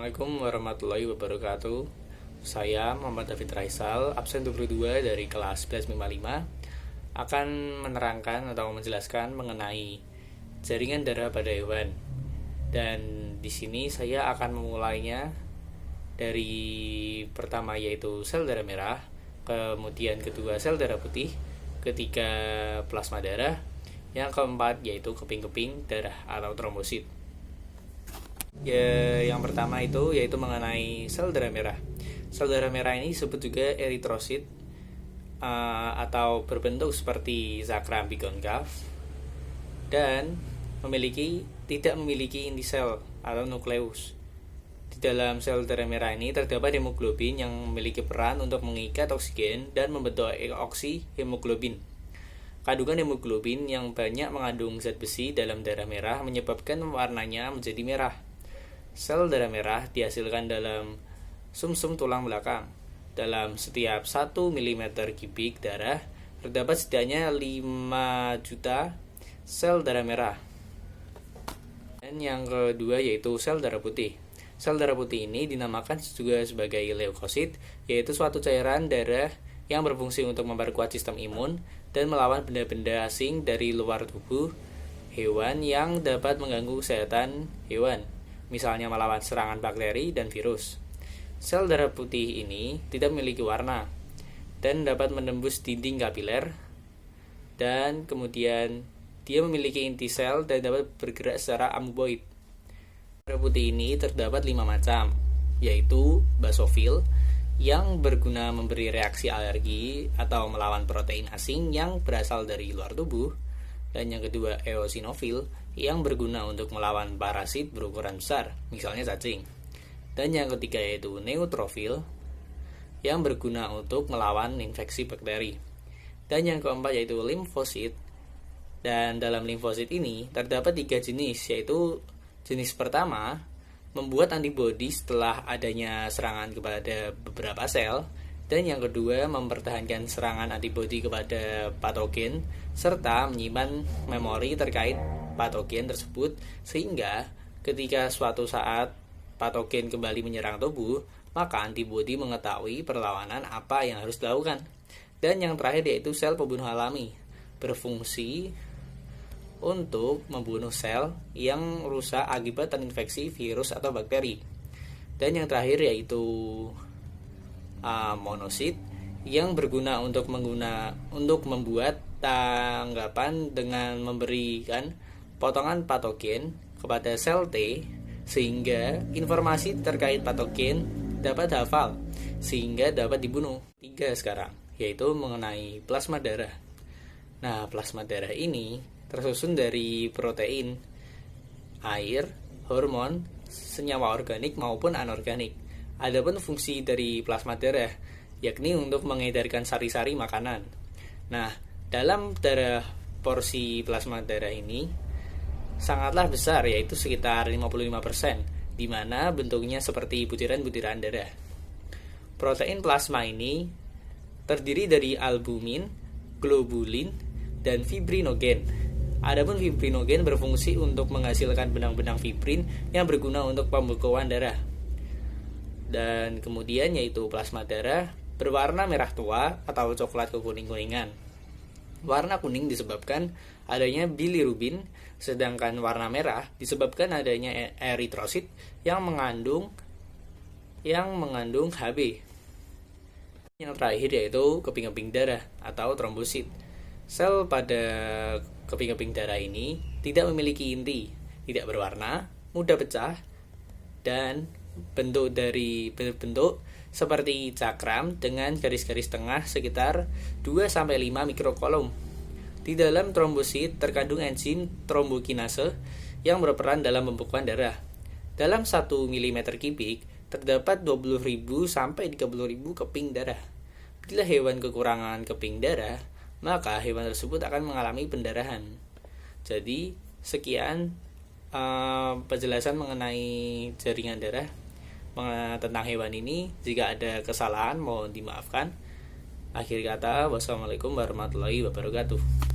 Assalamualaikum warahmatullahi wabarakatuh. Saya Muhammad David Raisal, absen 22 dari kelas 1155, akan menerangkan atau menjelaskan mengenai jaringan darah pada hewan. Dan di sini saya akan memulainya dari pertama yaitu sel darah merah, kemudian kedua sel darah putih, ketiga plasma darah, yang keempat yaitu keping-keping darah atau trombosit. Ya, yang pertama itu yaitu mengenai sel darah merah. Sel darah merah ini disebut juga eritrosit atau berbentuk seperti zakram bikonkav dan tidak memiliki inti sel atau nukleus. Di dalam sel darah merah ini terdapat hemoglobin yang memiliki peran untuk mengikat oksigen dan membentuk oksihemoglobin. Kandungan hemoglobin yang banyak mengandung zat besi dalam darah merah menyebabkan warnanya menjadi merah. Sel darah merah dihasilkan dalam sumsum tulang belakang. Dalam setiap 1 mm kubik darah terdapat setidaknya 5 juta sel darah merah. Dan yang kedua yaitu sel darah putih. Sel darah putih ini dinamakan juga sebagai leukosit, yaitu suatu cairan darah yang berfungsi untuk memperkuat sistem imun dan melawan benda-benda asing dari luar tubuh hewan yang dapat mengganggu kesehatan hewan, misalnya melawan serangan bakteri dan virus. Sel darah putih ini tidak memiliki warna dan dapat menembus dinding kapiler, dan kemudian dia memiliki inti sel dan dapat bergerak secara amoeboid. Darah putih ini terdapat 5 macam, yaitu basofil yang berguna memberi reaksi alergi atau melawan protein asing yang berasal dari luar tubuh, dan yang kedua eosinofil yang berguna untuk melawan parasit berukuran besar, misalnya cacing. Dan yang ketiga yaitu neutrofil yang berguna untuk melawan infeksi bakteri. Dan yang keempat yaitu limfosit. Dan dalam limfosit ini terdapat 3 jenis, yaitu jenis pertama membuat antibodi setelah adanya serangan kepada beberapa sel, dan yang kedua mempertahankan serangan antibodi kepada patogen serta menyimpan memori terkait patogen tersebut, sehingga ketika suatu saat patogen kembali menyerang tubuh, maka antibodi mengetahui perlawanan apa yang harus dilakukan. Dan yang terakhir yaitu sel pembunuh alami, berfungsi untuk membunuh sel yang rusak akibat terinfeksi virus atau bakteri. Dan yang terakhir yaitu monosit yang berguna untuk membuat tanggapan dengan memberikan potongan patogen kepada sel T, sehingga informasi terkait patogen dapat hafal sehingga dapat dibunuh. 3 sekarang yaitu mengenai plasma darah. Nah, plasma darah ini tersusun dari protein, air, hormon, senyawa organik maupun anorganik. Adapun fungsi dari plasma darah yakni untuk mengedarkan sari-sari makanan. Nah, dalam darah porsi plasma darah ini sangatlah besar, yaitu sekitar 55%, di mana bentuknya seperti butiran-butiran darah. Protein plasma ini terdiri dari albumin, globulin, dan fibrinogen. Adapun fibrinogen berfungsi untuk menghasilkan benang-benang fibrin yang berguna untuk pembekuan darah. Dan kemudian yaitu plasma darah berwarna merah tua atau coklat kekuning-kuningan. Warna kuning disebabkan adanya bilirubin, sedangkan warna merah disebabkan adanya eritrosit yang mengandung Hb. Yang terakhir yaitu keping-keping darah atau trombosit. Sel pada keping-keping darah ini tidak memiliki inti, tidak berwarna, mudah pecah, dan bentuk seperti cakram dengan garis-garis tengah sekitar 2-5 mikrokolom. Di dalam trombosit terkandung enzim trombokinase yang berperan dalam pembekuan darah. Dalam 1 mm kubik terdapat 20.000 sampai 30.000 keping darah. Bila hewan kekurangan keping darah, maka hewan tersebut akan mengalami pendarahan. Jadi, sekian penjelasan mengenai jaringan darah tentang hewan ini. Jika ada kesalahan mohon dimaafkan. Akhir kata, wassalamualaikum warahmatullahi wabarakatuh.